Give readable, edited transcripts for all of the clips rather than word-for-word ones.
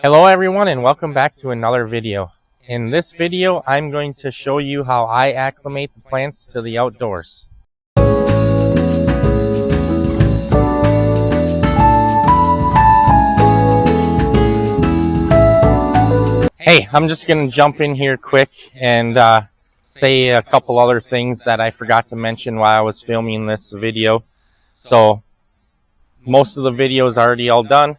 Hello everyone and welcome back to another video. In this video I'm going to show you how I acclimate the plants to the outdoors. Hey, I'm just going to jump in here quick and say a couple other things that I forgot to mention while I was filming this video. So most of the video is already all done.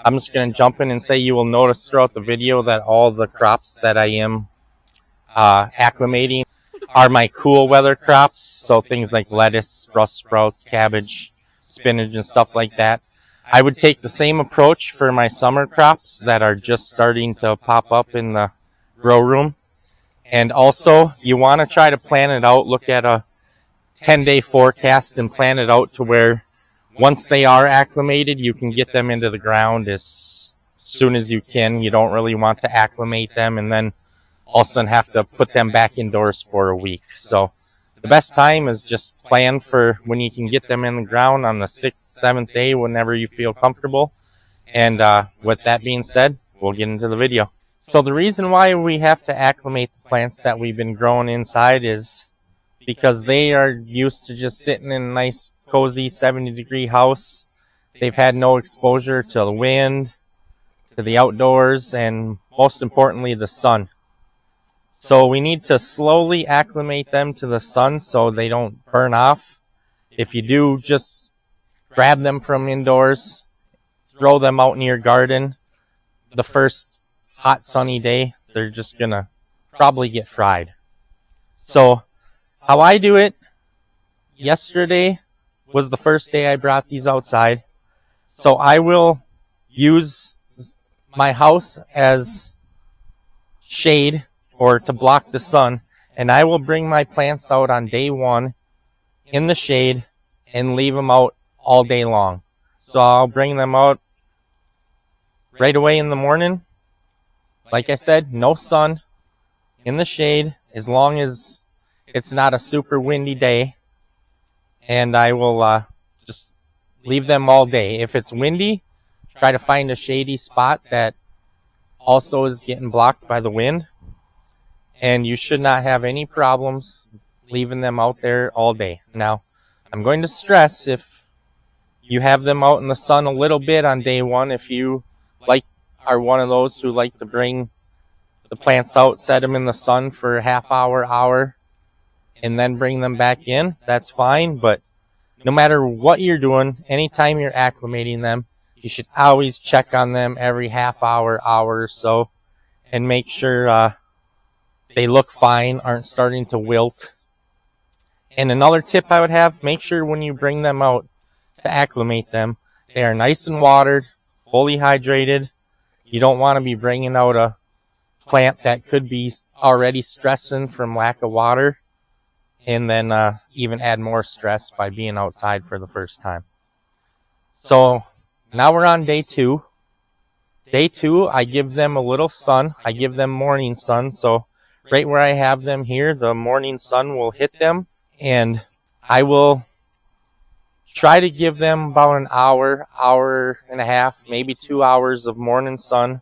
I'm just going to jump in and say you will notice throughout the video that all the crops that I am acclimating are my cool weather crops. So things like lettuce, Brussels sprouts, cabbage, spinach, and stuff like that. I would take the same approach for my summer crops that are just starting to pop up in the grow room. And also, you want to try to plan it out. Look at a 10-day forecast and plan it out to where once they are acclimated, you can get them into the ground as soon as you can. You don't really want to acclimate them and then all of a sudden have to put them back indoors for a week. So the best time is just plan for when you can get them in the ground on the 6th, 7th day, whenever you feel comfortable. And with that being said, we'll get into the video. So the reason why we have to acclimate the plants that we've been growing inside is because they are used to just sitting in a nice cozy 70-degree house. They've had no exposure to the wind, to the outdoors, and most importantly, the sun. So we need to slowly acclimate them to the sun so they don't burn off. If you do, just grab them from indoors, throw them out in your garden. The first hot sunny day, they're just gonna probably get fried. So how I do it, yesterday was the first day I brought these outside. So I will use my house as shade or to block the sun, and I will bring my plants out on day one in the shade and leave them out all day long. So I'll bring them out right away in the morning. Like I said, no sun, in the shade, as long as it's not a super windy day. And I will just leave them all day. If it's windy, try to find a shady spot that also is getting blocked by the wind. And you should not have any problems leaving them out there all day. Now, I'm going to stress, if you have them out in the sun a little bit on day one, if you are one of those who like to bring the plants out, set them in the sun for a half hour, and then bring them back in, that's fine. But no matter what you're doing, anytime you're acclimating them, you should always check on them every half hour or so, and make sure they look fine, aren't starting to wilt. And another tip I would have, make sure when you bring them out to acclimate them, they are nice and watered, fully hydrated. You don't want to be bringing out a plant that could be already stressing from lack of water, and then even add more stress by being outside for the first time. So now we're on day two. Day two, I give them a little sun. I give them morning sun. So right where I have them here, the morning sun will hit them, and I will try to give them about an hour and a half, maybe 2 hours of morning sun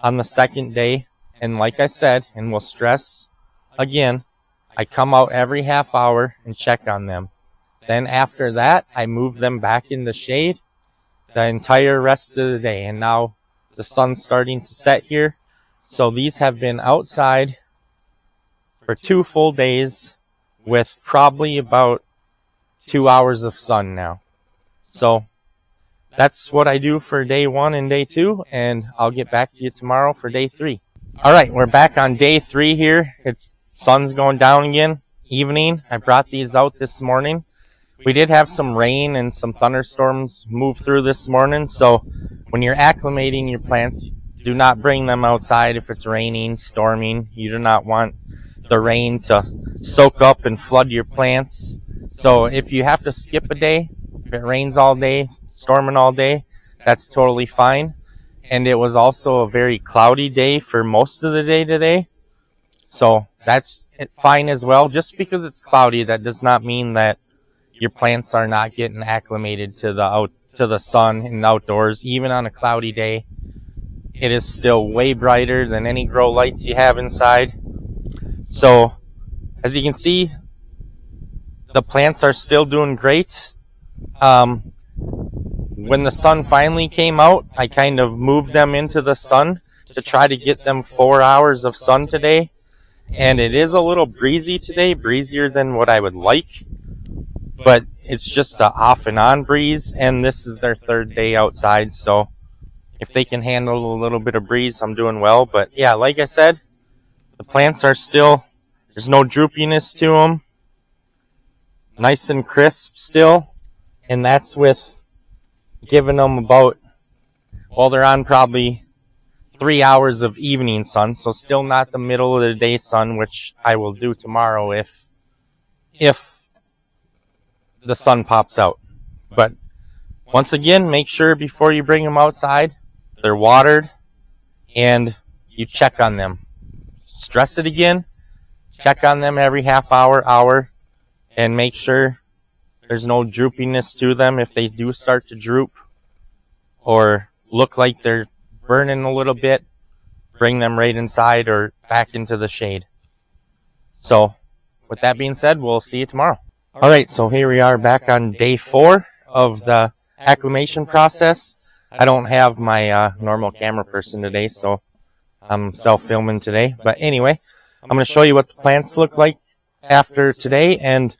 on the second day. And like I said, and we'll stress again, I come out every half hour and check on them. Then after that, I move them back in the shade the entire rest of the day. And now the sun's starting to set here. So these have been outside for 2 full days with probably about 2 hours of sun now. So that's what I do for day one and day two, and I'll get back to you tomorrow for day three. All right, we're back on day three here. Sun's going down again, evening. I brought these out this morning. We did have some rain and some thunderstorms move through this morning, so when you're acclimating your plants, do not bring them outside if it's raining, storming. You do not want the rain to soak up and flood your plants. So if you have to skip a day, if it rains all day, storming all day, that's totally fine. And it was also a very cloudy day for most of the day today. So that's fine as well. Just because it's cloudy, that does not mean that your plants are not getting acclimated to the sun and outdoors. Even on a cloudy day, it is still way brighter than any grow lights you have inside. So, as you can see, the plants are still doing great. When the sun finally came out, I kind of moved them into the sun to try to get them 4 hours of sun today. And it is a little breezy today, breezier than what I would like. But it's just a off and on breeze, and this is their third day outside, so if they can handle a little bit of breeze, I'm doing well. But yeah, like I said, the plants are still, there's no droopiness to them. Nice and crisp still. And that's with giving them about, well, they're on probably 3 hours of evening sun, so still not the middle of the day sun, which I will do tomorrow if the sun pops out. But once again, make sure before you bring them outside, they're watered and you check on them. Stress it again, check on them every half hour, and make sure there's no droopiness to them. If they do start to droop or look like they're burning a little bit, bring them right inside or back into the shade. So, with that being said, we'll see you tomorrow. Alright, so here we are back on day 4 of the acclimation process. I don't have my normal camera person today, so I'm self-filming today. But anyway, I'm going to show you what the plants look like after today. And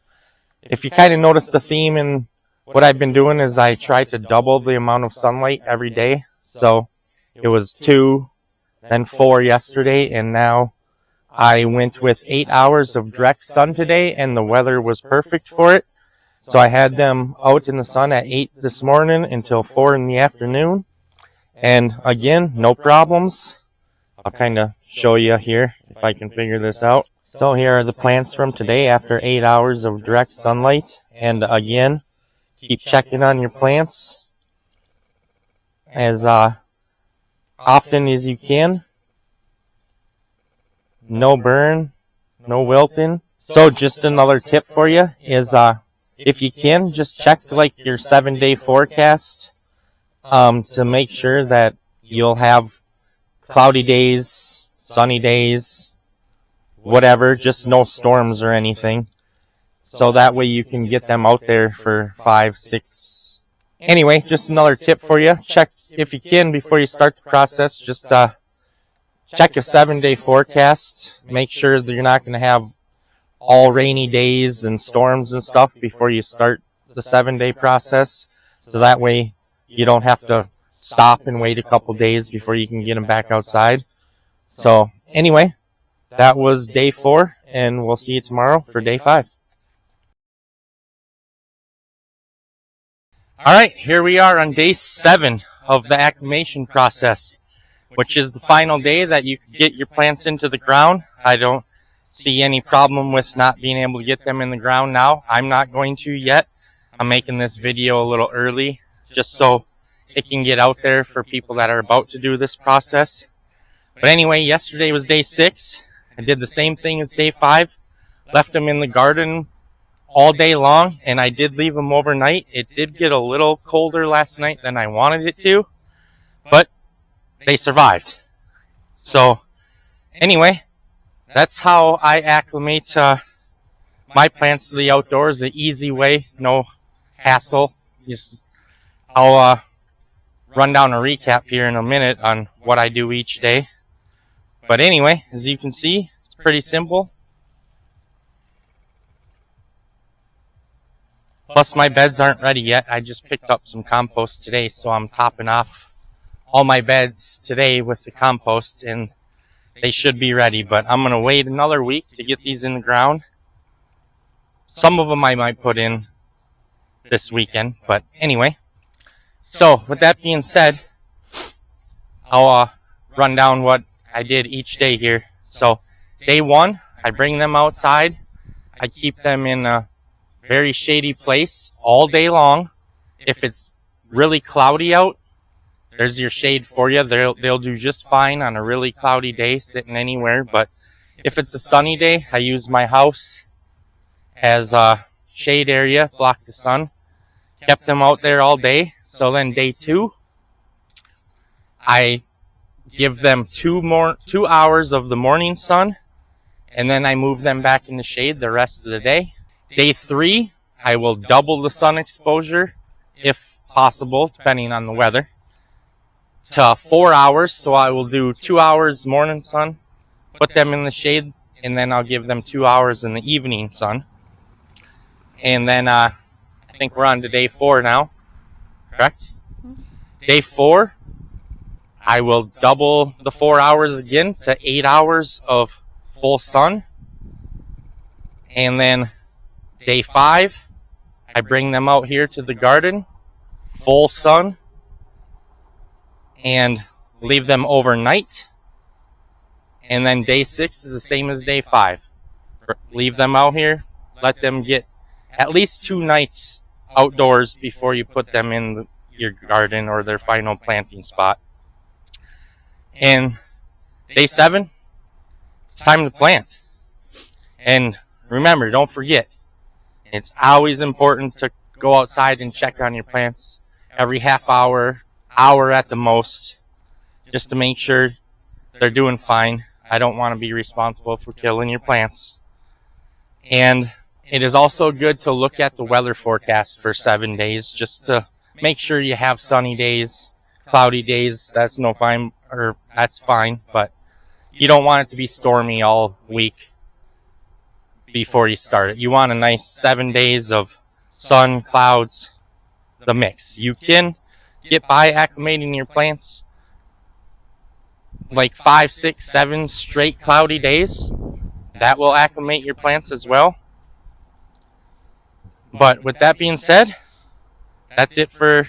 if you kind of notice the theme in what I've been doing is I try to double the amount of sunlight every day. So it was 2, then 4 yesterday, and now I went with 8 hours of direct sun today, and the weather was perfect for it. So I had them out in the sun at 8 this morning until 4 in the afternoon. And again, no problems. I'll kind of show you here if I can figure this out. So here are the plants from today after 8 hours of direct sunlight. And again, keep checking on your plants as often as you can. No burn, no wilting. So just another tip for you is if you can, just check like your 7-day forecast to make sure that you'll have cloudy days, sunny days, whatever, just no storms or anything. So that way you can get them out there for 5, 6. Anyway, just another tip for you. Check if you can before you start the process. Just check a 7-day forecast. Make sure that you're not going to have all rainy days and storms and stuff before you start the 7-day process. So that way you don't have to stop and wait a couple days before you can get them back outside. So anyway, that was day 4, and we'll see you tomorrow for day 5. Alright, here we are on day 7 of the acclimation process, which is the final day that you can get your plants into the ground. I don't see any problem with not being able to get them in the ground now. I'm not going to yet. I'm making this video a little early just so it can get out there for people that are about to do this process. But anyway, yesterday was day 6. I did the same thing as day 5. Left them in the garden all day long, and I did leave them overnight. It did get a little colder last night than I wanted it to, but they survived. So anyway, that's how I acclimate my plants to the outdoors, the easy way, no hassle. I'll run down a recap here in a minute on what I do each day. But anyway, as you can see, it's pretty simple. Plus my beds aren't ready yet. I just picked up some compost today, so I'm topping off all my beds today with the compost, and they should be ready. But I'm going to wait another week to get these in the ground. Some of them I might put in this weekend, but anyway. So with that being said, I'll run down what I did each day here. So day 1, I bring them outside. I keep them in a very shady place all day long. If it's really cloudy out, there's your shade for you. They'll do just fine on a really cloudy day sitting anywhere. But if it's a sunny day, I use my house as a shade area, block the sun. Kept them out there all day. So then day 2, I give them 2 hours of the morning sun, and then I move them back in the shade the rest of the day. Day 3, I will double the sun exposure, if possible, depending on the weather, to 4 hours. So I will do 2 hours morning sun, put them in the shade, and then I'll give them 2 hours in the evening sun. And then I think we're on to day 4 now, correct? Day 4, I will double the 4 hours again to 8 hours of full sun. And then day 5, I bring them out here to the garden, full sun, and leave them overnight. And then day 6 is the same as day 5. Leave them out here, let them get at least 2 nights outdoors before you put them in your garden or their final planting spot. And day 7, it's time to plant. And remember, don't forget, it's always important to go outside and check on your plants every half hour, hour at the most, just to make sure they're doing fine. I don't want to be responsible for killing your plants. And it is also good to look at the weather forecast for 7 days, just to make sure you have sunny days, cloudy days. That's fine, but you don't want it to be stormy all week before you start it. You want a nice 7 days of sun, clouds, the mix. You can get by acclimating your plants like 5, 6, 7 straight cloudy days. That will acclimate your plants as well. But with that being said, that's it for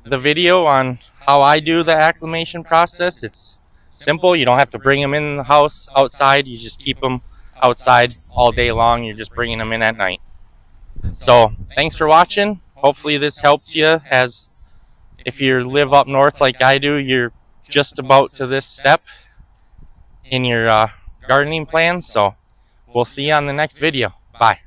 the video on how I do the acclimation process. It's simple. You don't have to bring them in the house outside. You just keep them outside all day long. You're just bringing them in at night. So thanks for watching. Hopefully this helps you, as if you live up north like I do, you're just about to this step in your gardening plans. So we'll see you on the next video. Bye.